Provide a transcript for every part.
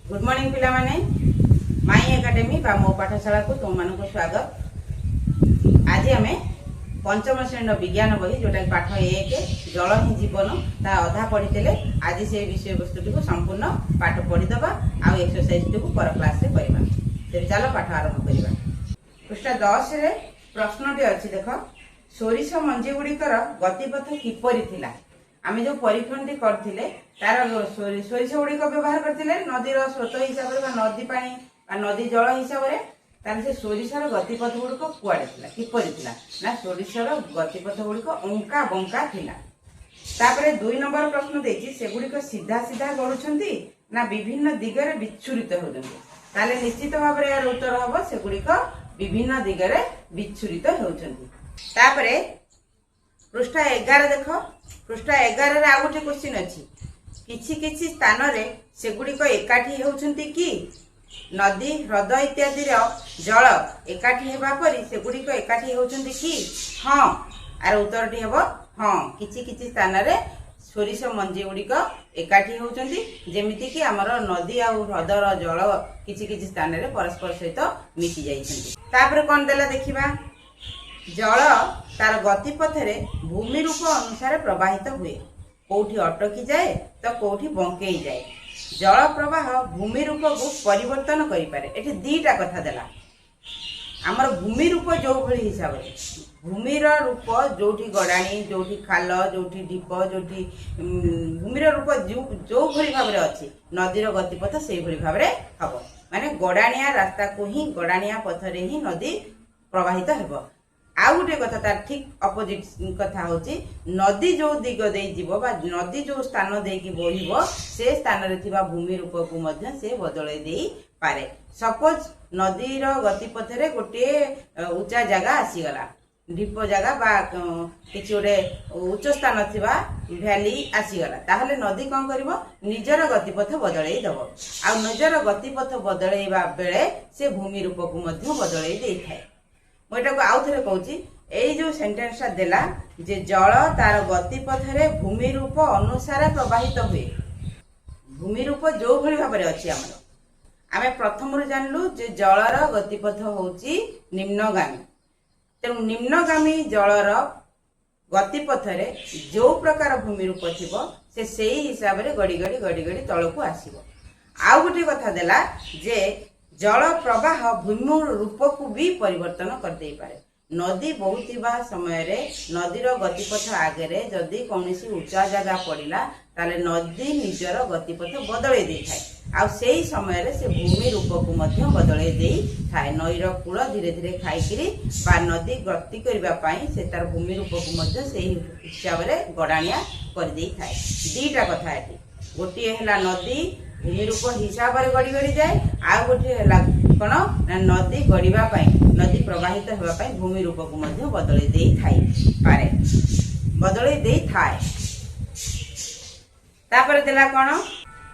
Good morning पिला माने माई academy बा मो पाठशाला को तुम मान को स्वागत। आज आम पंचम श्रेणी विज्ञान बही जोटा पाठ 1 जल ही जीवन ता अधा पढ़ी आज से विषय वस्तु को संपूर्ण पाठ पढ़ीदबा आ एक्सरसाइज टी पर क्लास रे करबा। तेरे चलो पाठ आरंभ करबा। पृष्ठ 10 रे प्रश्न टी अछि देख सोरिष मंजी गुड़िकर गतिपथ किपरि थिला। आमे जो परीक्षण टी करथिले तार सोरिष गुड़िक व्यवहार करथिले नदीर स्रोत हिसाब रे नदी पानी बा नदी जल हिसाब रे तार से सोरिषर गतिपथ गुड़िक कुआडे थिला किपरि थिला ना सोरिषर गतिपथ गुड़िक अंका बंका थिला। तापरे 2 नंबर प्रश्न देछि से गुड़िक सीधा सीधा गडुछंती ना विभिन्न दिगरे विच्छुरित होउछंती। ताले निश्चित भाव रे यार उत्तर हबो से गुड़िक विभिन्न दिगरे विच्छुरित होउछंती। तापरे पृष्ठ 11 देख पृष्ठ 11 रे आ गोटे क्वेश्चन अछि किछि किछि स्थान रे से गुड़िक एकाठी होउछंती कि नदी ह्रद इत्यादि रो जल एकाठी हेबा परी से गुड़िक एकाठी होउछंती कि हां आर उत्तर टी हेबो हां किछि किछि स्थान रे सोरिष मंजी गुड़िक एकाठी होउछंती जेमिति कि हमर नदी आ ह्रद रो जल किछि किछि स्थान रे परस्पर सहित मिशि जाइछंती। तापर कोन देला देखिबा जल तार गतिपथ रे भूमि रूप अनुसार प्रवाहित हुए कोठी अटकी जाए तो कोठी बंकेई जाए। जल प्रवाह भूमि रूप को परिवर्तन करि पारे। एठी दीटा कथा देला हमर भूमि रूप जो भली हिसाब रे भूमिर रूप जोठी गडाणी जोठी खाल जोठी ढीप जोठी भूमिर रूप जो भली भाव रे अछि नदीर गतिपथ सेही भली भाव रे हबो माने गडाणिया रास्ता को ही गडाणिया पथ रे ही नदी प्रवाहित हेबो। आउ गोटे कथा तार ठीक अपोजिट कथा होची नदी जो दिग दे जीवो बा नदी जो स्थान दे की बोहिबो से स्थान रे थिबा भूमि रूप को मध्य से बदलै देई पारे। सपोज नदी रो गतिपथ रे गोटे ऊंचा जगह आसी गला ढीप जगह बा किछि गोटे उच्च स्थान थिबा वैली आसी गला ताहले नदी कोन करबो निजर गतिपथ बदलै दबो आ निजर गतिपथ बदलैबा बेले से भूमि रूप को मध्य बदलै देई थाए। मोटा को आउ थरे कहूची एई जो सेंटेंस ता देला जे जल तार गतिपथ रे भूमि रूप अनुसार प्रवाहित हुए भूमि रूप जो भली भाबरे अछि हमर आमे प्रथम रु जानलु जे जलर गतिपथ होची निम्नगामी। तेनु निम्नगामी जलर गतिपथ रे जो प्रकार भूमि रूप थिबो से सेही हिसाब रे गडी गडी गडी गडी तळको आसीबो। आउ गोटे कथा देला जे जल प्रवाह भूमि रूप को भी परिवर्तन कर दे पारे। नदी बहुतिबा समय रे नदीर गतिपथ आगे जदि कौनसी ऊंचा जगह पड़िला ताले नदी निजर गतिपथ बदलै दे थाए आ सेही समय रे से भूमि रूप को मध्य बदलै दे थाए। नईर कूल धीरे धीरे खाइकिरी बा नदी गति करबा पई से तार भूमि रूप को मध्य सेही हिसाब रे गडाणिया कर दे थाए। दीटा कथा एठी गोटी हैला नदी भूमि रूप हिसाब रे गडी गडी जाए आ गोटे हैला कोन नदी गडीबा पई नदी प्रवाहित हेबा पई भूमि रूप को मध्य बदलै देई थाई पारे बदलै देई थाए। तापर देला कोन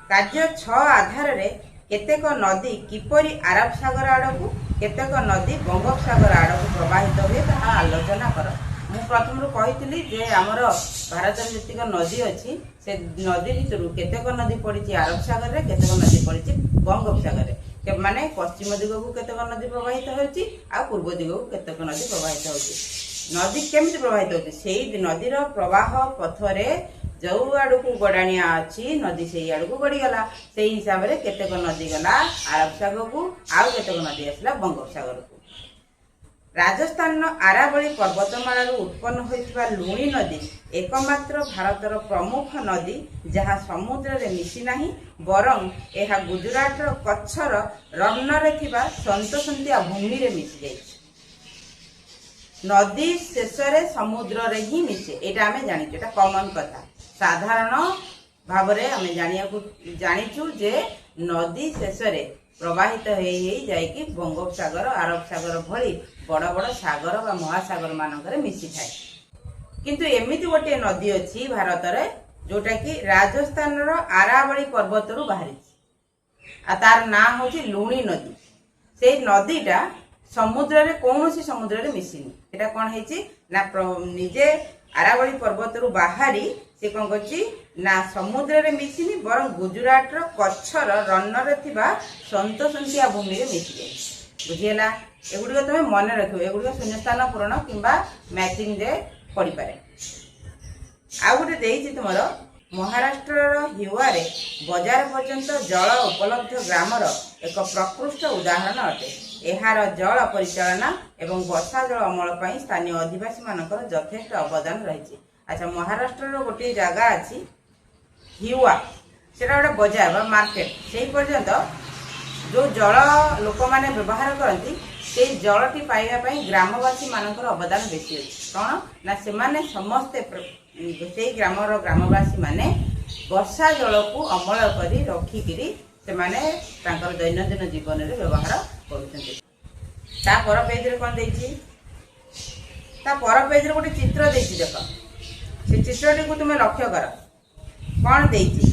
कार्य 6 आधार रे केतेक नदी किपरि अरब सागर आडकू केतेक नदी बंगोपसागर आडकू प्रवाहित हुए ता आलोचना कर। मु प्रथम रु कहितली जे हमर भारत रे जतिक नदी अछि से नदी भितरु केतेक नदी पड़िछि अरब सागर रे केतेक नदी पड़िछि बंगोपसागर रे के माने पश्चिम दिग को केतेक नदी प्रवाहित होछि आ पूर्व दिग को केतेक नदी प्रवाहित होछि। नदी केमिति प्रवाहित होछि सेही नदीर प्रवाह पथ रे जो आडू को गडाणिया अछि नदी सेही आडू को गडी गला सेही हिसाब रे केतेक नदी गला अरब सागर को आ केतेक नदी आसला बंगोपसागर को। राजस्थान आरावली पर्वतमाला उत्पन्न होइतिबा लुणी नदी एकमात्र भारतर प्रमुख नदी जहाँ समुद्र रे मिसी नाही बरं एहा गुजरात रो कच्छर रन्न रे थिबा संतसंतिया भूमि रे मिसी जाय। नदी शेष रे समुद्र रे ही मिसे एटा हमें जानिछु एटा कॉमन कथा साधारण भाव रे हमें जानिछु जे नदी शेष रे प्रवाहित हेई जाय कि बंगोपसागर अरब सागर भली बड़ बड़ सागर बा महासागर मानकर मिसी थाए। किंतु एमिति गोटे नदी अछि भारत रे जोटा कि राजस्थान रो आरावली पर्वत रु बाहरी आ तार ना होची लुणी नदी। से नदीटा समुद्र रे कोनोसी समुद्र रे मिसिनी एटा कोन हेची ना निजे ଆରାବଳୀ ପର୍ବତରୁ ବାହାରି ସେ କଣ କରୁଛି ନା ସମୁଦ୍ରରେ ମିଶିନି ବରଂ ଗୁଜୁରାଟର କଚ୍ଛର ରନରେ ଥିବା ସନ୍ତସନ୍ତିଆ ଭୂମିରେ ମିଶି ଯାଇଛି। ବୁଝିହେଲା? ଏଗୁଡ଼ିକ ତମେ ମନେ ରଖିବ। ଏଗୁଡ଼ିକ ଶୂନ୍ୟସ୍ଥାନ ପୂରଣ କିମ୍ବା ମ୍ୟାଚିଂରେ ପଡ଼ିପାରେ। ଆଉ ଗୋଟେ ଦେଇଛି ତୁମର ମହାରାଷ୍ଟ୍ରର ହିୱାରେ ବଜାର ପର୍ଯ୍ୟନ୍ତ ଜଳ ଉପଲବ୍ଧ ଗ୍ରାମର ଏକ ପ୍ରକୃଷ୍ଟ ଉଦାହରଣ ଅଟେ। ଏହାର ଜଳ ପରିଚାଳନା ଏବଂ ବର୍ଷା ଜଳ ଅମଳ ପାଇଁ ସ୍ଥାନୀୟ ଅଧିବାସୀମାନଙ୍କର ଯଥେଷ୍ଟ ଅବଦାନ ରହିଛି। ଆଚ୍ଛା, ମହାରାଷ୍ଟ୍ରର ଗୋଟିଏ ଜାଗା ଅଛି ହିୱା, ସେଟା ଗୋଟେ ବଜାର ବା ମାର୍କେଟ। ସେହି ପର୍ଯ୍ୟନ୍ତ ଯେଉଁ ଜଳ ଲୋକମାନେ ବ୍ୟବହାର କରନ୍ତି ସେଇ ଜଳଟି ପାଇବା ପାଇଁ ଗ୍ରାମବାସୀ ମାନଙ୍କର ଅବଦାନ ବେଶୀ ଅଛି। କ'ଣ ନା ସେମାନେ ସମସ୍ତେ ସେଇ ଗ୍ରାମର ଗ୍ରାମବାସୀ ମାନେ ବର୍ଷା ଜଳକୁ ଅମଳ କରି ରଖିକିରି ସେମାନେ ତାଙ୍କର ଦୈନନ୍ଦିନ ଜୀବନରେ ବ୍ୟବହାର କରୁଛନ୍ତି। ତା ପର ପେଜରେ କ'ଣ ଦେଇଛି? ତା ପର ପେଜରେ ଗୋଟେ ଚିତ୍ର ଦେଇଛି, ଦେଖ। ସେ ଚିତ୍ରଟିକୁ ତୁମେ ଲକ୍ଷ୍ୟ କର। କ'ଣ ଦେଇଛି?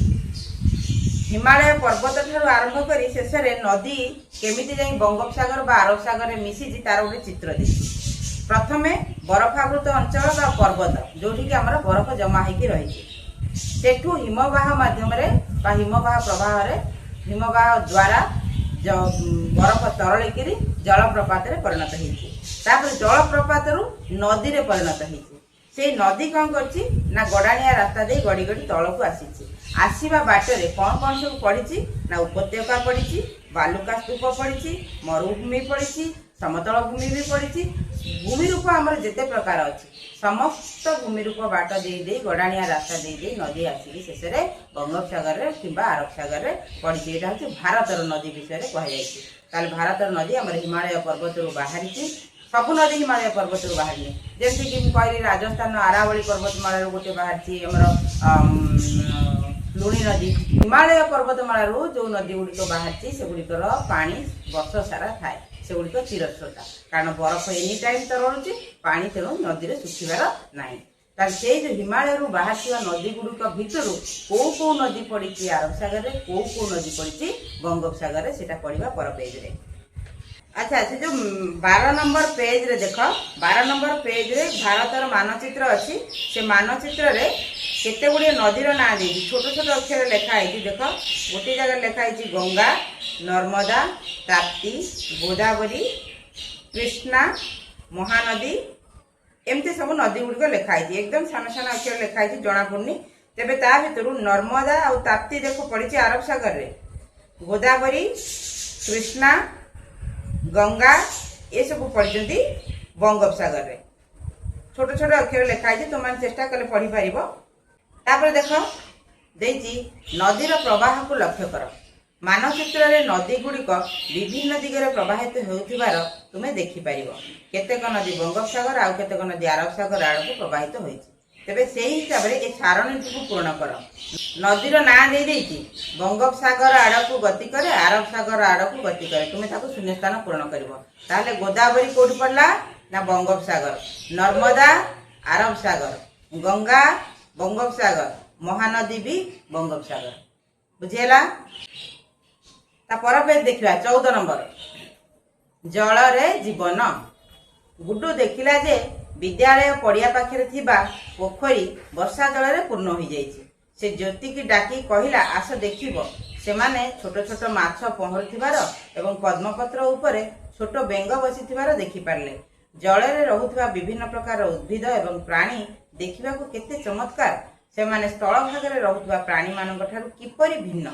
ହିମାଳୟ ପର୍ବତ ଠାରୁ ଆରମ୍ଭ କରି ଶେଷରେ ନଦୀ କେମିତି ଯାଇ ବଙ୍ଗୋପସାଗର ବା ଆରବ ସାଗରରେ ମିଶିଛି ତାର ଗୋଟେ ଚିତ୍ର ଦେଇଛି। ପ୍ରଥମେ ବରଫାବୃତ ଅଞ୍ଚଳ ବା ପର୍ବତ, ଯୋଉଠିକି ଆମର ବରଫ ଜମା ହେଇକି ରହିଛି। ସେଠୁ ହିମବାହ ମାଧ୍ୟମରେ ବା ହିମବାହ ପ୍ରବାହରେ ହିମବାହ ଦ୍ୱାରା ବରଫ ତରଳିକିରି ଜଳପ୍ରପାତରେ ପରିଣତ ହେଇଛି। ତାପରେ ଜଳପ୍ରପାତରୁ ନଦୀରେ ପରିଣତ ହେଇଛି। ସେଇ ନଦୀ କ'ଣ କରିଛି ନା ଗଡ଼ାଣିଆ ରାସ୍ତା ଦେଇ ଗଡ଼ି ଗଡ଼ି ତଳକୁ ଆସିଛି। ଆସିବା ବାଟରେ କ'ଣ କ'ଣ ସବୁ ପଡ଼ିଛି ନା ଉପତ୍ୟକା ପଡ଼ିଛି, ବାଲୁକା ସ୍ତୂପ ପଡ଼ିଛି, ମରୁଭୂମି ପଡ଼ିଛି, ସମତଳ ଭୂମି ବି ପଡ଼ିଛି। ଭୂମିରୂପ ଆମର ଯେତେ ପ୍ରକାର ଅଛି ସମସ୍ତ ଭୂମିରୂପ ବାଟ ଦେଇ ଦେଇ ଗଡ଼ାଣିଆ ରାସ୍ତା ଦେଇ ଦେଇ ନଦୀ ଆସିକି ଶେଷରେ ବଙ୍ଗୋପସାଗରରେ କିମ୍ବା ଆରବ ସାଗରରେ ପଡ଼ିଛି। ଏଇଟା ହେଉଛି ଭାରତର ନଦୀ ବିଷୟରେ କୁହାଯାଇଛି। ତାହେଲେ ଭାରତର ନଦୀ ଆମର ହିମାଳୟ ପର୍ବତରୁ ବାହାରିଛି। ସବୁ ନଦୀ ହିମାଳୟ ପର୍ବତରୁ ବାହାରିନି। ଯେମିତିକି ମୁଁ କହିଲି ରାଜସ୍ଥାନର ଆରାବଳୀ ପର୍ବତମାଳାରୁ ଗୋଟେ ବାହାରିଛି ଆମର ଲୁଣି ନଦୀ। ହିମାଳୟ ପର୍ବତମାଳାରୁ ଯେଉଁ ନଦୀ ଗୁଡ଼ିକ ବାହାରିଛି ସେଗୁଡ଼ିକର ପାଣି ବର୍ଷ ସାରା ଥାଏ। ସେଗୁଡ଼ିକ ଚିରସ୍ରୋତା, କାରଣ ବରଫ ଏନି ଟାଇମ୍ ତରଳୁଛି, ପାଣି ତେଣୁ ନଦୀରେ ଶୁଖିବାର ନାହିଁ। ତାହେଲେ ସେଇ ଯେଉଁ ହିମାଳୟରୁ ବାହାରିଥିବା ନଦୀ ଗୁଡ଼ିକ ଭିତରୁ କୋଉ କୋଉ ନଦୀ ପଡ଼ିଛି ଆରବ ସାଗରରେ, କୋଉ କୋଉ ନଦୀ ପଡ଼ିଛି ବଙ୍ଗୋପସାଗରରେ, ସେଟା ପଡ଼ିବା ପର ପେଜରେ। ଆଚ୍ଛା, ସେ ଯେଉଁ 12 ନମ୍ବର ପେଜରେ ଦେଖ, 12 ନମ୍ବର ପେଜରେ ଭାରତର ମାନଚିତ୍ର ଅଛି। ସେ ମାନଚିତ୍ରରେ କେତେ ଗୁଡ଼ିଏ ନଦୀର ନାଁ ଦେଇଛି, ଛୋଟ ଛୋଟ ଅକ୍ଷରରେ ଲେଖା ହେଇଛି। ଦେଖ, ଗୋଟିଏ ଜାଗାରେ ଲେଖା ହେଇଛି ଗଙ୍ଗା, ନର୍ମଦା, ତାପ୍ତି, ଗୋଦାବରୀ, କୃଷ୍ଣା, ମହାନଦୀ, ଏମିତି ସବୁ ନଦୀ ଗୁଡ଼ିକ ଲେଖା ହେଇଛି। ଏକଦମ ସାନ ସାନ ଅକ୍ଷରରେ ଲେଖା ହେଇଛି, ଜଣାପଡ଼ୁନି। ତେବେ ତା ଭିତରୁ ନର୍ମଦା ଆଉ ତାପ୍ତି ଦେଖ ପଡ଼ିଛି ଆରବ ସାଗରରେ, ଗୋଦାବରୀ, କୃଷ୍ଣା, ଗଙ୍ଗା ଏସବୁ ପଡ଼ିଛନ୍ତି ବଙ୍ଗୋପସାଗରରେ। ଛୋଟ ଛୋଟ ଅକ୍ଷର ଲେଖା ହେଇଛି, ତୁମମାନେ ଚେଷ୍ଟା କଲେ ପଢ଼ିପାରିବ। ତାପରେ ଦେଖ ଦେଇଛି ନଦୀର ପ୍ରବାହକୁ ଲକ୍ଷ୍ୟ କର। ମାନଚିତ୍ରରେ ନଦୀ ଗୁଡ଼ିକ ବିଭିନ୍ନ ଦିଗରେ ପ୍ରବାହିତ ହେଉଥିବାର ତୁମେ ଦେଖିପାରିବ। କେତେକ ନଦୀ ବଙ୍ଗୋପସାଗର ଆଉ କେତେକ ନଦୀ ଆରବ ସାଗର ଆଡ଼କୁ ପ୍ରବାହିତ ହୋଇଛି। ତେବେ ସେହି ହିସାବରେ ଏ ସାରଣୀଟିକୁ ପୂରଣ କର। ନଦୀର ନାଁ ଦେଇଛି ବଙ୍ଗୋପସାଗର ଆଡ଼କୁ ଗତି କରେ, ଆରବ ସାଗର ଆଡ଼କୁ ଗତି କରେ। ତୁମେ ତାକୁ ଶୂନ୍ୟସ୍ଥାନ ପୂରଣ କରିବ। ତାହେଲେ ଗୋଦାବରୀ କୋଉଠି ପଡ଼ିଲା ନା ବଙ୍ଗୋପସାଗର, ନର୍ମଦା ଆରବ ସାଗର, ଗଙ୍ଗା ବଙ୍ଗୋପସାଗର, ମହାନଦୀ ବି ବଙ୍ଗୋପସାଗର। ବୁଝିହେଲା? ତା ପର ପେଜ ଦେଖିବା 14 ନମ୍ବର, ଜଳରେ ଜୀବନ। ଗୁଡୁ ଦେଖିଲା ଯେ ବିଦ୍ୟାଳୟ ପଡ଼ିଆ ପାଖରେ ଥିବା ପୋଖରୀ ବର୍ଷା ଜଳରେ ପୂର୍ଣ୍ଣ ହୋଇଯାଇଛି। ସେ ଜ୍ୟୋତିକି ଡାକି କହିଲା, ଆସ ଦେଖିବ। ସେମାନେ ଛୋଟ ଛୋଟ ମାଛ ପହଁରୁଥିବାର ଏବଂ ପଦ୍ମପତ୍ର ଉପରେ ଛୋଟ ବେଙ୍ଗ ବସିଥିବାର ଦେଖିପାରିଲେ। ଜଳରେ ରହୁଥିବା ବିଭିନ୍ନ ପ୍ରକାର ଉଦ୍ଭିଦ ଏବଂ ପ୍ରାଣୀ ଦେଖିବାକୁ କେତେ ଚମତ୍କାର। ସେମାନେ ସ୍ଥଳ ଭାଗରେ ରହୁଥିବା ପ୍ରାଣୀମାନଙ୍କ ଠାରୁ କିପରି ଭିନ୍ନ।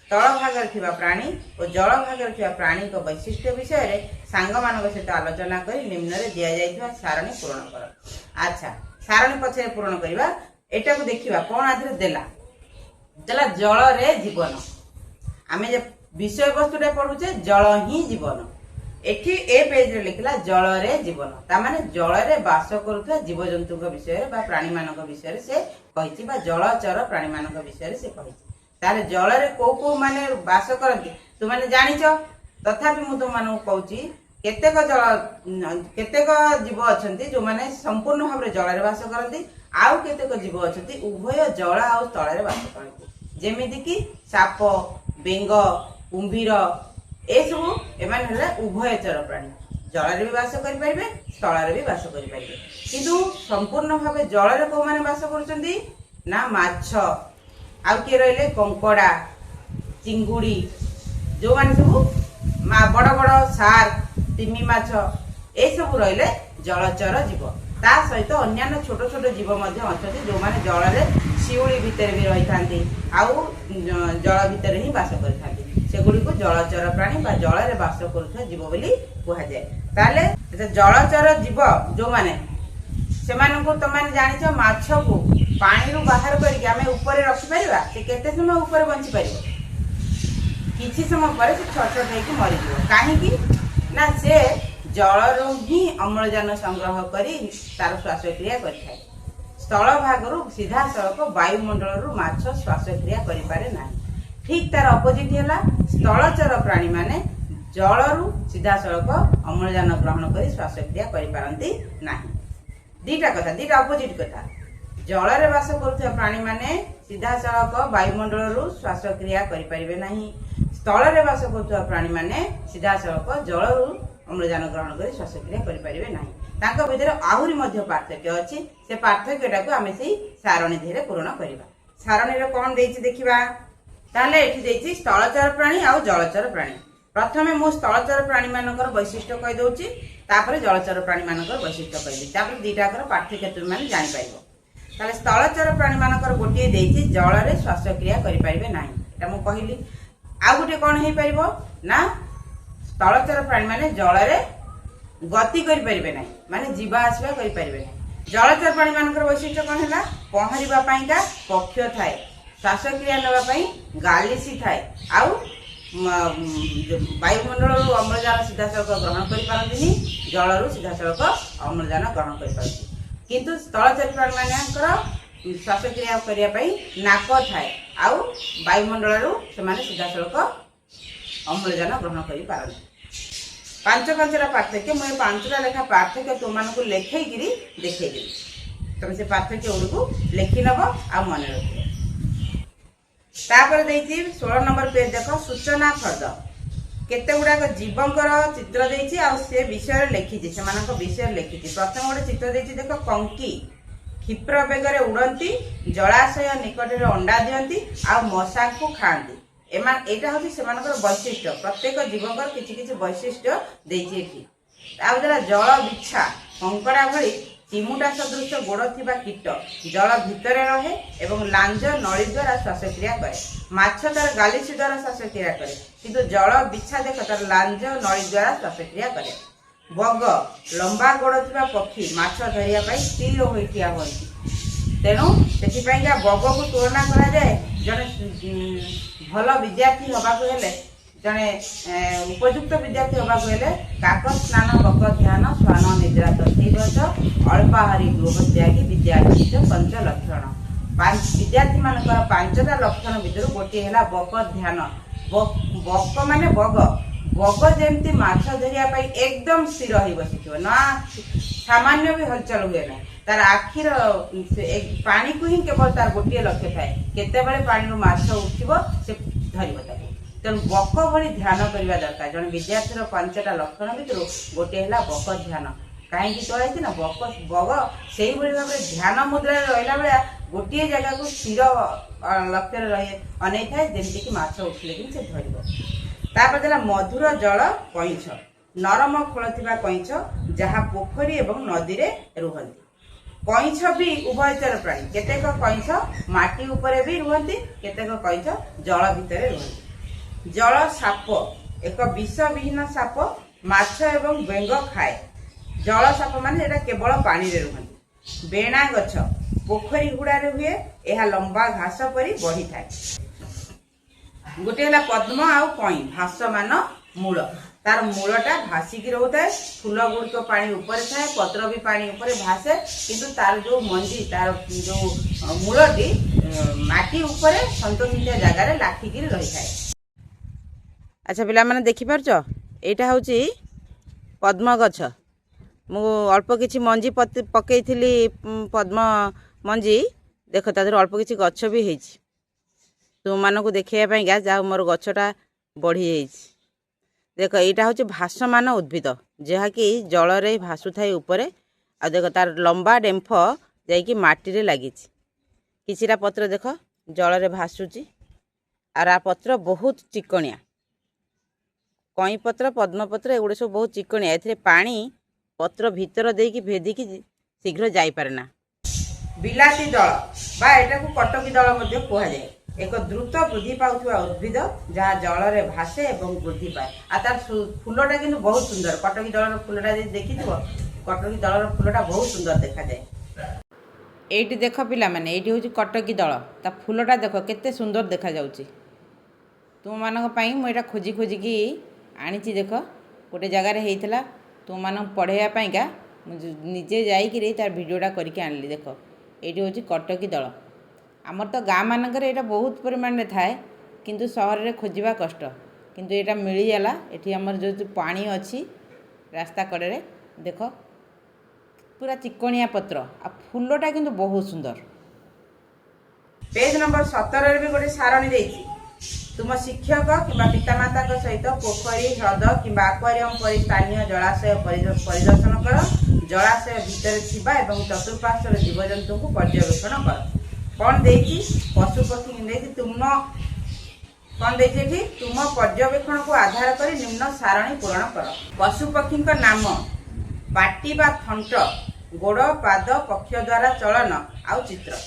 ସ୍ଥଳ ଭାଗରେ ଥିବା ପ୍ରାଣୀ ଓ ଜଳ ଭାଗରେ ଥିବା ପ୍ରାଣୀଙ୍କ ବୈଶିଷ୍ଟ୍ୟ ବିଷୟରେ ସାଙ୍ଗମାନଙ୍କ ସହିତ ଆଲୋଚନା କରି ନିମ୍ନରେ ଦିଆଯାଇଥିବା ସାରଣୀ ପୂରଣ କର। ଆଚ୍ଛା, ସାରଣୀ ପଛରେ ପୂରଣ କରିବା। ଏଟାକୁ ଦେଖିବା କ'ଣ ଆଧିରେ ଦେଲା ଜଳରେ ଜୀବନ। ଆମେ ଯେ ବିଷୟବସ୍ତୁଟା ପଢୁଛେ ଜଳ ହିଁ ଜୀବନ। ଏଠି ଏ ପେଜରେ ଲେଖିଲା ଜଳରେ ଜୀବନ, ତାମାନେ ଜଳରେ ବାସ କରୁଥିବା ଜୀବଜନ୍ତୁଙ୍କ ବିଷୟରେ ବା ପ୍ରାଣୀମାନଙ୍କ ବିଷୟରେ ସେ କହିଛି, ବା ଜଳଚର ପ୍ରାଣୀମାନଙ୍କ ବିଷୟରେ ସେ କହିଛି। ତାହେଲେ ଜଳରେ କୋଉ କୋଉ ମାନେ ବାସ କରନ୍ତି ତୁମାନେ ଜାଣିଛ, ତଥାପି ମୁଁ ତୁମମାନଙ୍କୁ କହୁଛି କେତେକ ଜୀବ ଅଛନ୍ତି ଯେଉଁମାନେ ସମ୍ପୂର୍ଣ୍ଣ ଭାବରେ ଜଳରେ ବାସ କରନ୍ତି, ଆଉ କେତେକ ଜୀବ ଅଛନ୍ତି ଉଭୟ ଜଳ ଆଉ ସ୍ଥଳରେ ବାସ କରନ୍ତି। ଯେମିତିକି ସାପ, ବେଙ୍ଗ, କୁମ୍ଭୀର, ଏସବୁ ଏମାନେ ହେଲେ ଉଭୟଚର ପ୍ରାଣୀ। जल भी बास करें स्थल भी बास करें किंतु संपूर्ण भाव जल कौ मैंने बास कर माछ आउ किए रही कंकड़ा चिंगुड़ी जो मैंने सब बड़ बड़ सार्क तिमी माछ ये सब रही जलचर जीव ता सहित अन्य छोट छोट जीव अच्छा जो मैंने जल शिउली भितर भी रही था आउ जल भितर ही बास करगुड़ी को जलचर प्राणी जल में बास कर जीव बोली कहुए ताले जलचर जीव जो मैंने से तुम जान माछ को पानी रू बाहर करके आम ऊपर रखिपर से केते समय ऊपर बंची पार किसी समय पर से छट छट मरीज कहीं ना से जलरू ही अम्लजान संग्रह करी तार श्वासक्रिया करें स्थल भागरू सीधा सड़क वायुमंडल माछ श्वासक्रिया करें ना ठीक तार अपोजिट है स्थलचर प्राणी माने जलरू सीधा सड़क अम्लजान ग्रहण कर श्वासक्रिया करपारती ना दीटा कथा दीटा अपोजिट कथा जल रे बास करुवा प्राणी माने सीधा सड़क वायुमंडल श्वासक्रिया करें ना स्थल रे बास करुवा प्राणी माने सीधा सड़क जलरू अम्लजान ग्रहण कर श्वासक्रिया करें ना भितर आहरी पार्थक्य अच्छी से पार्थक्यटा को आम से सारणी धीरे पूरण करवा सारणी कौन देखा ताकि स्थलचर प्राणी आउ जलचर प्राणी प्रथम मु स्थलचर प्राणी मानकर वैशिष्ट्य कहीदे जलचर प्राणी मानकर वैशिष्ट्य कहीदी दीटाकर पार्थक्य तुम मैंने जापर स्थलचर प्राणी मानकर गोटे जल में श्वासक्रिया करें ना कहली आउ गोटे कौन हो पार ना स्थलचर प्राणी माने जल में गति करें ना माने जीवा आसवा करें ना जलचर प्राणी मानकर वैशिष्ट्य कौन है पहरवाई पक्ष थाए श्वासक्रिया नापी गालिसी थाए आउ वायुमंडल अम्लजान सीधा सड़क ग्रहण करें जलरू सीधा सड़क अम्लजान ग्रहण करें किंतु स्थलचर प्राणी मानकर श्वासक्रिया करने नाक थाए आउ वायुमंडल से सीधा सड़क अम्लजान ग्रहण कर पांच पांचटा पार्थक्य मुझे पांचटा लेखा पार्थक्य तुम लेखिकी देखी तुम से पार्थक्य गुड़ी लिखि नब आ मन रख तापर 16 नंबर पेज देख सूचना फर्द केते गुड़ाक जीवंकर चित्र देछि आ से विषय लिखी से विषय लिखी प्रथम गोटे चित्र देछि देख कंकी क्षिप्र बेगर उड़ती जलाशय निकट में अंडा दियंती आ मशा को खाती एटा हूँ से वैशिष्ट्य प्रत्येक जीवकर किसी किसी वैशिष्ट्य देती जल बिछा कंकड़ा भली चिमुटा सदृश गोड़ थिबा कीट जल भितर रहे एवं लांज नली द्वारा श्वासक्रिया करे माछ तार गालिसी द्वारा श्वासक्रिया करे किंतु जल बिछा देख तार लांज नली द्वारा श्वासक्रिया करे बग लंबा गोड़ थिबा पक्षी माछ धरिया स्थिर होई ठिया हुअନ୍ତି तेणु से बग को तुलना करा जाए जड़े भल विद्यार्थी हवाक हेले जड़े उपयुक्त विद्यार्थी हवाक हेले काक स्नान बक ध्यान स्वान निद्रा तथैवच अल्पाहारी गृह त्यागी विद्यार्थी पंच लक्षण विद्यार्थी मानकर पांचटा लक्षण भितर गोटे है बक ध्यान बक माने बग बग जमती माछ धरिया एकदम स्थिर हो बसी ना सामान्य भी हलचल हुए ना तार आखिर पानी को ही केवल तार गोटे लक्ष्य थाए केते पानी माछ उठिबो से धरिबो तेणु बक भली ध्यान करने दरकार जन विद्यार्थी पांचटा लक्षण भितर गोटे है बक ध्यान कहीं कहती ना बक बग से भाव में ध्यान मुद्रा रहा बेला गोटे जगह को स्थिर लक्ष्य रही अनै थाए जमीक माछ उठिले कि से धरता मधुर जल कईछ नरम खोल थिबा कईछ जहाँ पोखरी एवं नदी रे रुहंती कईछ भी उभयचर प्राणी केतेक कईछ माटी उपरे भी रुहंती केतेक कईछ जल भितर रुहंती जल साप एक विष विहीन साप माछ एवं बेंग खाए जल साप माने एटा केवल पानी रे रुहंती बेणा गछ पोखरी गुड़ा रे हुए यह लंबा घास परी बढ़ी थाए गोटे है पद्म आउ कई भासमान मूल तार मूलटा भासिकी रोता है फूल गुड़िक पानी ऊपर थाए पत्र भी पानी ऊपर भासे किंतु तार जो मंजी तार जो मूलटी माटी ऊपर सन्तोषित जगार लाखिकी रही थाए। अच्छा पिला माने देखि पारछ एटा होची पद्म गछ मु अल्प किछि मंजी पकईथिली पद्म मंजी देख तादर अल्प किछि गछ भी हेछि तुम मानकु देखैया पई गा जा मोर गछटा बढ़ी जाइछि देख यहाँ हूँ भासमान उद्भिद जहाँकि जल रे भासु थाए ऊपर आ देख तार लंबा डेम्फ जाकि माटी लगी किछिटा पत्र देख जल रे भासुची आर आ पत्र बहुत चिकणिया कई पत्र पद्मपत्र एगुड़े सब बहुत चिकणिया ए पानी पत्र भीतर देकी भेदिकी शीघ्र जापारे ना। बिलाती दल बा एटा को कटकी दल मध्य कह जाए एक द्रुत वृद्धि पाउथुवा उद्भिद जहाँ जल रे भासे एवं वृद्धि पाए आ तार फूलटा किंतु बहुत सुंदर कटकी दलर फूलटा देखि कटकी दलर फूलटा बहुत सुंदर देखा जाए। एठी देख पिला माने एठी होची कटकी दल ता फूलटा देख केते सुंदर देखा जाउची तुम मानक पई मु एटा खोजी खोजी की आनीची देख गोटे जगार हेइतला तुम मानक पढ़ाइया पाइका निजे जाइकिरी तार वीडियोटा करके आनली देख एठी होची कटकी दल आमर तो गाँ मानकर एटा बहुत परिमाण रे थाए किंतु सहर रे खोजिबा कष्ट किंतु एटा मिली जाला एठी हमर जो पानी अछि रास्ता कड़े रे देख पूरा चिकणिया पत्र आ फूलटा किंतु बहुत सुंदर। पेज नंबर 17 रे भी गोटे सारणी देछि तुम शिक्षक किंबा पितामाता सहित पोखरी ह्रद किंबा आक्वारियम परि स्थानीय जलाशय परिदर्शन कर जलाशय भितर थिबा एवं चतुर्पार्श्वर जीवजंतु को पर्यवेक्षण कर कौन देछि पशु पक्षी देछि तुम कौन देछि तुम पर्यवेक्षण को आधार कर निम्न सारणी पूरण कर पशु पक्षी नाम पाटी बा थंट गोड़ पाद पक्ष द्वारा चलन आउ चित्र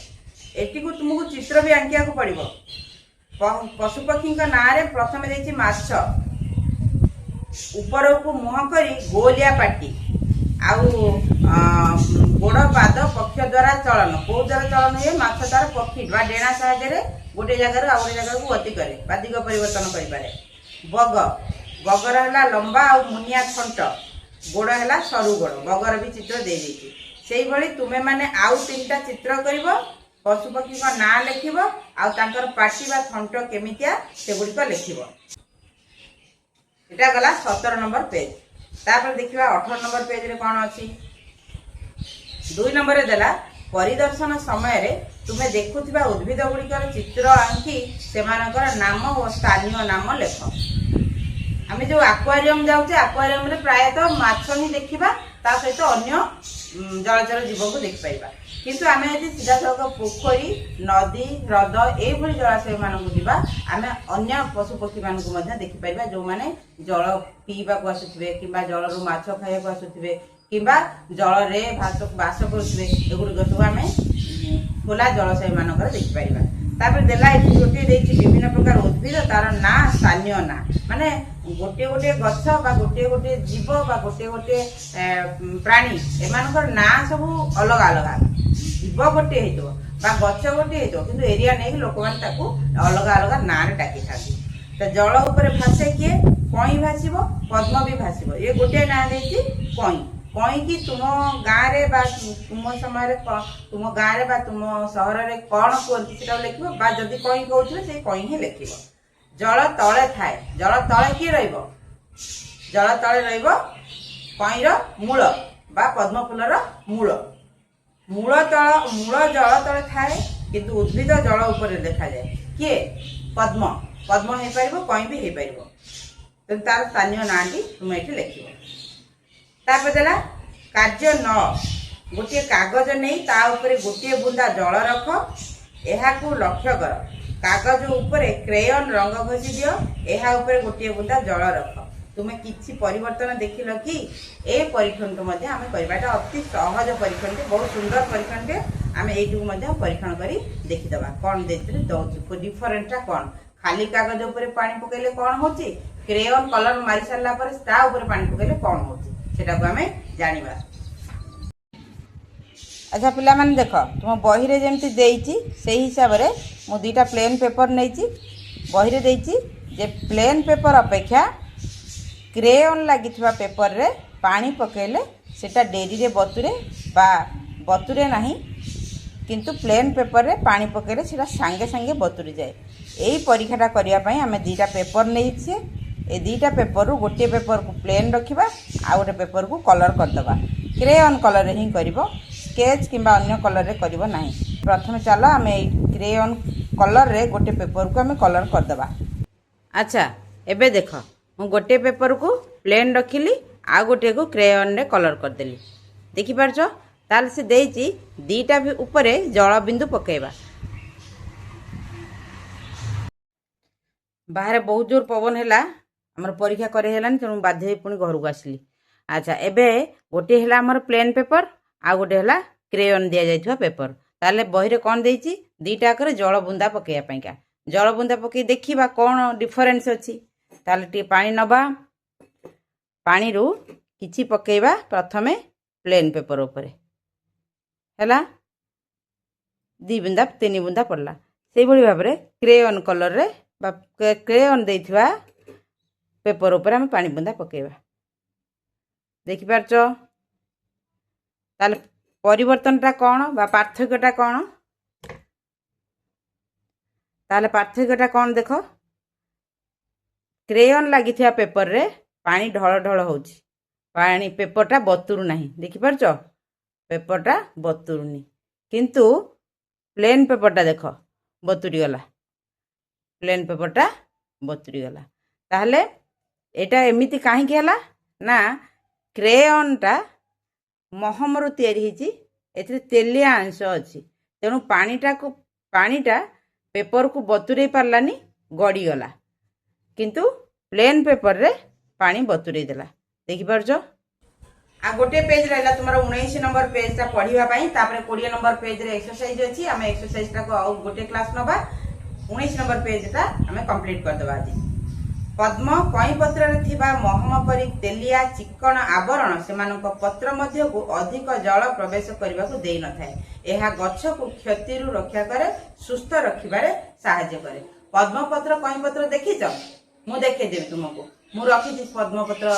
एटी को तुमको चित्र भी आंकिया को पड़िबो पशु पक्षी ना रे प्रथम देछि माछ ऊपर को मुह करी गोलिया पाटी आउ गोड़ पाद पक्ष द्वारा चलन को द्वारा चलन हुए माछ द्वारा पक्षी बा डेणा साहाय्य गोटे जगार आ गोटे जगह को गति करे बा दिग परिवर्तन करि पारे बग बगर हला लंबा आ मुनिया थंट गोड़ है सरू गोड़ बगर भी चित्र दे देती से भली तुम्हें माने आउ 3टा चित्र करिवो पशु पक्षी का ना लिखिबो आउ तांकर पाटी बा थंट केमितिया से गुडी को लिखिबो एटा गला 17 नंबर पेज तापर देखिबा 18 नंबर पेज रे कोन अछि 2 नंबर रे देला परिदर्शन समय रे तुम्हें देखुथिबा उद्भिद गुडीकर चित्र आंकी सेमानकर नाम और स्थानीय नाम लेख आम जो आक्वारियम जाऊे आक्वारियम रे प्रायतः माछ ही देखा ता सहित अन्य जलचर जीव को देख पाइबा किंतु आम यदि सीधा सड़क पोखरी नदी ह्रद ये जलाशय मानक जावा आम अन्य पशु पक्षी मानक देखी पाइबा जो माने जल पीवा को आसुथिबे किंबा जल रु माछ खाइबा को आसुथिबे किंबा जल रे बास करुथिबे एगुड़ सब आम खोला जलाशय मानक देखी पाइबा तापर देला एठी गोटे देछि विभिन्न प्रकार उद्भिद तार ना स्थानीय ना माने गोटे गोटे गछ बा गोटे गोटे जीव बा गोटे गोटे प्राणी एमानकर ना सब अलग अलग जीव गोटे हेतो बा गछ गोटे हेतो किंतु एरिया नै लोक मान ताकू अलग अलग ना रे डाकी थाती त जल ऊपर भासे किए कई भासिबो पद्म भी भासिबो ये गोटे ना देछि कई कई कि तुम गाँव रे बा तुम समय तुम गाँव रे बा तुम सहर रे कौन कहते से लिखो बा जदि कई कहते से कई ही लिख जल तले थाए जल तले किए रहिबो जल तले रहिबो कईर मूल बा पद्म फूलर मूल मूल जल तले थाए किंतु उद्भिद जल ऊपर देखा जाए किए पद्म पद्म हो पारिबो कई भी हो पारिबो तेणु तार स्थानीय नाटी तुम ये लिखिबो तापर देला कार्य 9 गोटे कागज नहीं ता ऊपर गोटे बुंदा जल रख एहाकू लक्ष्य कर कागज ऊपर क्रेयन रंग घसी दियो एहा ऊपर गोटे बुंदा जल रख तुम्हें किसी परिवर्तन देखिल कि ए परीक्षण मध्य आम करवाटा अति सहज परीक्षण बहुत सुंदर परीक्षण आम यू परीक्षण कर देखीदबा कौन देखते दौर डिफरेन्टा कौन खाली कागज ऊपर पानी पकड़े कौन हो क्रेयन कलर मारी सारा पानी पकड़े कौन हो आम जाना। अच्छा पिला माने देख तुम बही रे जेमती देइची से हिसाब रे मु 2टा प्लेन पेपर नहीं बही रे देइची जे प्लेन पेपर अपेक्षा क्रेयन लगी पेपर रे पानी पकेले सेटा डेरी रे बतुरे बा बतुरे नहीं किंतु प्लेन पेपर रे पानी पकेले सेटा सांगे सांगे बतुरी जाए यही परीक्षाटा करने आम 2टा पेपर नहीं ए 2टा पेपर रू गोटे पेपर को प्लेन रखा आ गोटे पेपर को कलर करदे क्रेयन कलर ही कर स्केच किंबा अन्य कलर रे करिवो नाही प्रथम चलो आम क्रेयन कलर रे गोटे पेपर को आम कलर करदे। अच्छा एबे देख ମୁଁ गोटे पेपर को प्लेन रखिली आ गोटे को क्रेयन रे कलर करदेली देखिपारछ ताल से देइची दीटा भी ऊपर जल बिंदु पकेबा बाहर बहुत जोर पवन है आमर परीक्षा करे हेलानी तेणु बाध्य पुणी घर को आसली। अच्छा एबे गोटे है आमर प्लेन पेपर आ गोटे है क्रेयन दि जाइथुवा पेपर ताले बही रे कौन देइची दीटा आकर जल बुंदा पकेया पाइका जल बुंदा पकई देखिबा कौन डिफरेंस अछि ताले टी पानी नबा पानी रु किछि पकेइबा प्रथमे प्लेन पेपर ऊपर हैला दी बुंदा तीन बुंदा पड़ला से भली भाव रे क्रेयन कलर रे बा क्रेयन देइथवा पेपर ऊपर हम पानी बुंदा पकेइबा देखि पारछो ताले परिवर्तनटा कौन बा पार्थक्यटा कौन ताले पार्थक्यटा कौन देख क्रेयन लगी पेपर रे पानी ढल ढल होची पानी पेपरटा बतुरु नहीं देखि पारछो पेपरटा बतुरुनी किंतु प्लेन पेपरटा देख बतुरी गला प्लेन पेपरटा बतुरी गला ताहले एटा एमिति काहे के हला ना क्रेयनटा महमरु तैयारी हिची एथरे तेलिया अंश अछि तेणु पानीटा पेपर को बतुरे पारलानी गड़ी गला किंतु प्लेन पेपर रे पानी बतुरे देला देखि पारछो आ गोटे पेज रहला तुम्हारा 19 नंबर पेज ता पढिबा पई तापरे 20 नंबर पेज रे एक्सरसाइज अछि हमें एक्सरसाइज ता को गोटे क्लास नबा 19 नंबर पेज ता हमें कंप्लीट कर देबा आज पद्म कई पत्र रे थिबा महम परि तेलिया चिकन आवरण सेमानक पत्र मध्य को अधिक जल प्रवेश करबा को देई न थाए एहा गछ को क्षति रु रक्षा करे सुस्थ रखिबारे सहायता करे पद्म पत्र कई पत्र देखिछ मु देखे देबी तुमको मु रखी पद्म पत्र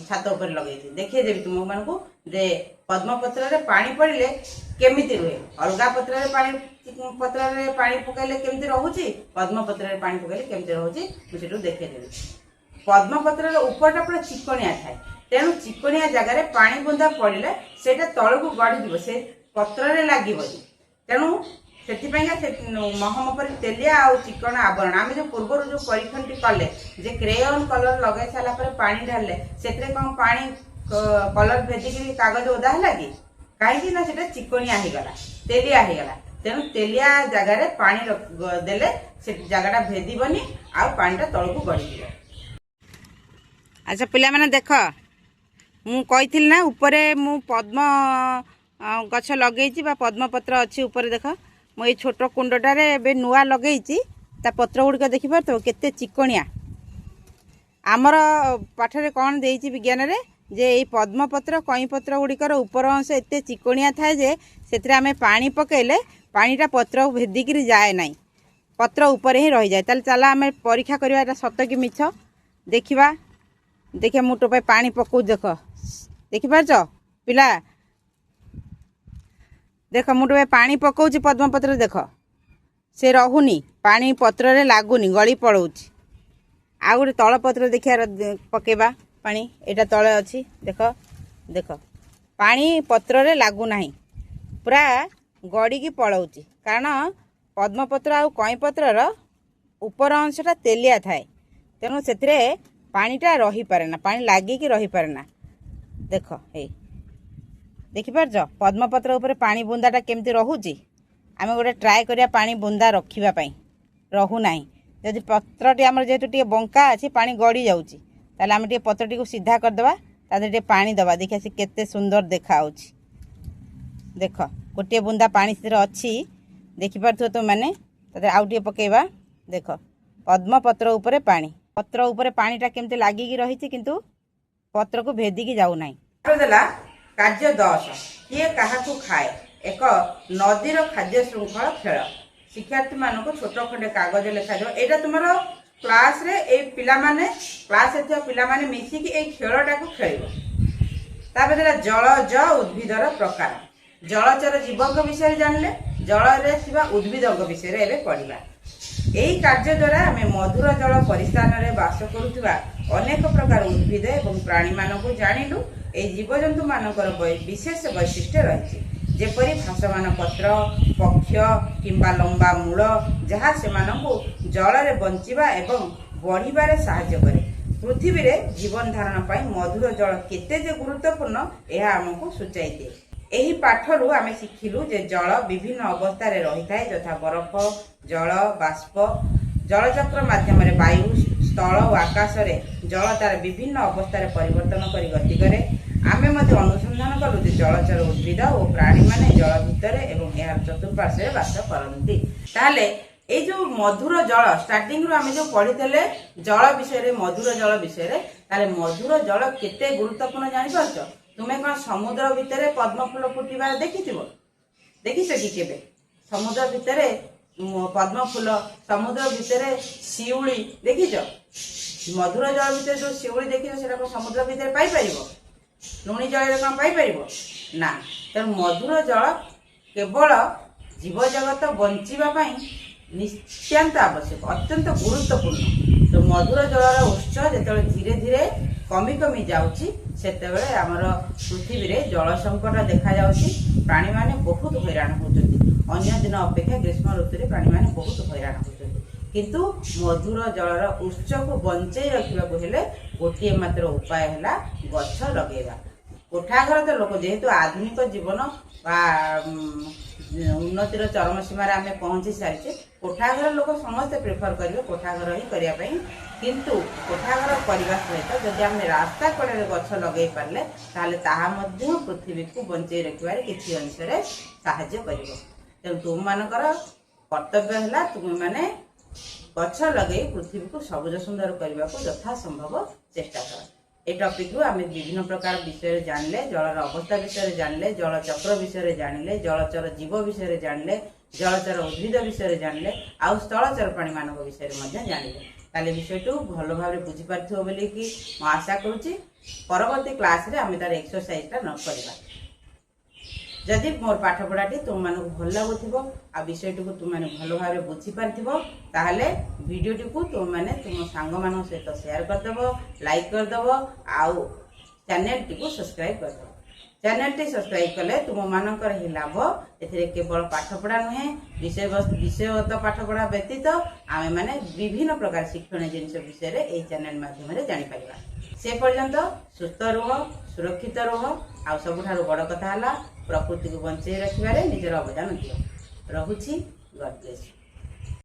छात ऊपर लगे देखे देबी तुम मान को जे पद्म पत्र रे पानी पड़िले केमिति रुहे अलगा पत्र रे पानी पकाइले केमिति रहूची पद्म पत्र रे पानी पकाइले केमिति रहूची मु सेटू देखे देबी पद्म पत्र रे ऊपरटा पूरा चिकनिया थाए तेणु चिकनिया जगह रे पानी बुंदा पड़िले सेटा तळ को गड़ी दिबो से पत्र रे लागिबो तेणु महम पर तेलिया आ चिकन आवरण आम जो पूर्व जो परीक्षण कले जे क्रेयन कलर लगे सारा पर पानी ढाले से कौन पानी कलर भेजिक कागज ओदा है कि कहीं ना से चिकनिया गला तेलिया गला तेणु तेलिया जगार पानी देले से जगह भेदबनी आ पानीटा तल को गड़ी। अच्छा पिला माने देख मु कही ना ऊपर मु पद्म गछ लगे पद्म पत्र अच्छी ऊपर देख मुझे छोट कुंडटार ए नुआ लगे पत्र गुड़िक देखिपार तो केते चिकनिया आमर पाठरे कौन देइछि विज्ञान रे जे ये पद्मपत्र कई पत्र गुड़िकर ऊपर अंश एत चिकनिया थाए जे से आम पानी पकेले पानीटा पत्र भेदिक जाए ना पत्र ऊपर ही रही जाए ताले चला आम परीक्षा करवा सत कि मिछ देखा देखे मुटो पे पानी पकौ देख देखिपारछ पिला देख मुटो पे पानी पकाउछि पद्मपत्र देख से रहुनी पानी पत्र रे लागुनी गली पड़ौछि आ गोटे तल पत्र देखिया पकेबा पानी एटा तले अछि देख देख पानी पत्र रे लागु नाही पूरा गड़ी की पड़ौछि कारण पद्मपत्र आ कई पत्र रो ऊपर अंशटा तेलिया थाए तेणु से पानीटा रही पारे ना पानी लागिकी रही पारे ना देख हे देखिपारछ पद्मपत्र ऊपर पानी बुंदाटा केमती रहुची आम गोटे ट्राए करिया पानी बुंदा रखिबा पई रहू नाही जदि पत्रटी आमर जेहेतु टे बंका अच्छी पानी गड़ी जाउची ताले आम टे पत्रटी को सीधा कर देबा तादे टे पानी दबा देखिया से केते सुंदर देखा आउची देख गोटे बुंदा पानी से अच्छी देखिपारथो तो माने तादे आउ टे पकेबा देख पद्मपत्र ऊपर पानी पत्र ऊपर पानीटा केमती लागिकी रहिछि किंतु पत्र को भेदिकी जाउ नाही देला कार्य 10 किए काहाकू खाए एक नदीर खाद्य श्रृंखल खेल शिक्षार्थी मान को छोट खंडे कागज लिखा जाओ एटा तुम्हारा क्लास रे ए पिला माने क्लास रे पिला माने मिसी कि ए खेलटा को खेलिबो तापर देला जलज उद्भिदर प्रकार जलचर जीवक विषय जानले जल रे थिबा उद्भिदक विषय रे एबे पढिबा एही कार्य द्वारा हमें मधुर जल परिस्थान रे वास करुवा अनेक प्रकार उद्भिद एवं प्राणी मान को जानिलु ए जीवजंतु मानकर विशेष वैशिष्ट्य रही जेपरी भासमान पत्र पक्ष किंबा लंबा मूल जहाँ से जल रे बंचिबा एवं बढ़िबारे सहायता करे पृथ्वी रे जीवन धारण पाई मधुर जल केते जे गुरुत्वपूर्ण यह आमको सूचाई दिए। एही पाठरू आमे शिखिलु जे जल विभिन्न अवस्था रे रही थाए, यथा बरफ, जल, बाष्प। जलचक्र माध्यम रे वायु, स्थल और आकाश रे जल तार विभिन्न अवस्था रे परिवर्तन करी गति करे। आमे मध्य अनुसंधान करू जे जलचर उद्भिद और प्राणी माने जल भितर एवं यार चतुर्पार्श्व रे वास करंती। ताले ए जो मधुर जल स्टार्टिंग रो आमे जो पढितले जल विषय रे, मधुर जल विषय रे, ताले मधुर जल केते गुरुत्वपूर्ण जानि पाछो? तुमे कोन समुद्र भितर पद्म फूल फुटिबार देखिथिबो? देखिछ कि केबे? समुद्र भितर पद्म फूल, समुद्र भितर शिउली देखिछ? मधुर जल भितर जो शिउली देखिछ सेटा को समुद्र भितर पाई परिबो? लुणी जल कौन पाइपर ना। तो मधुर जल केवल जीव जगत बंचापी नित्यांत आवश्यक, अत्यंत गुरुत्वपूर्ण। तो मधुर जलर उत्स जो धीरे धीरे कमी कमी जाऊँगी सेतेबेले आमर पृथ्वी रे जल संकट देखा जाउछि। प्राणी माने बहुत हैरान होउछन्ति। अन्य दिन अपेक्षा ग्रीष्म ऋतु रे प्राणी माने बहुत हैरान होउछन्ति, किंतु मधुर जलर उत्स को बंचाई रखा हेले गोटे मात्र उपाय है गछ लगेगा। कोठाघर तो लोक जेहेतु आधुनिक जीवन उन्नतिर चरम सीमार आम पहुंची सारी, कोठाघर लोक समस्ते प्रिफर करेंगे कोठाघर ही करने। किंतु कोठाघर करने सहित जदि आम रास्ता कड़े गछ लगे पारे ताहा पृथ्वी को बंचाई रखिबार किसी अंश साहाय्य कर। तेणु तुम मानकर कर्तव्य है तुम मैंने गछ लगे पृथ्वी को सबुज सुंदर करने को यथा संभव चेष्टा कर। ए टॉपिक रू आमे विभिन्न प्रकार विषय जानले, जलर अवस्था विषय जानले, जल चक्र विषय जानले, जलचर जीव विषय जानले, जलचर उद्भिद विषय जानले, आउ स्थलचर प्राणी मान विषय जानले। ताले विषय भल भाव बुझी पार्थिबो बोली कि मैं आशा करुच्ची। परवर्ती क्लास रे आमे तार एक्सरसाइज न करबा। जदि मोर पाठ पढ़ाटी तुम मानक भल लगुथिबो आ विषयटी को तुम माने भल भाव बुझी पार्थिबो, ताहले वीडियोटी को तुम माने तुम सांग मान सहित शेयर करदेव, लाइक करदेव, आउ चैनल टी को सब्सक्राइब करदेव। चैनल टी सब्सक्राइब कले तुम मानकर ही लाभ। एथिरे केवल पाठ पढ़ा नुहे, विषयगत पाठ पढ़ा व्यतीत आमे माने विभिन्न प्रकार शिक्षण जिनिस विषय रे एई चैनल माध्यम रे जानि परिबा। से पर्यंत सुस्थ रुह, सुरक्षित रुह, आ सबुठारु बड़ कथा हला प्रकृति को बंचाई रखिबारे निजर अवदान दियो। रहुछि। God bless you.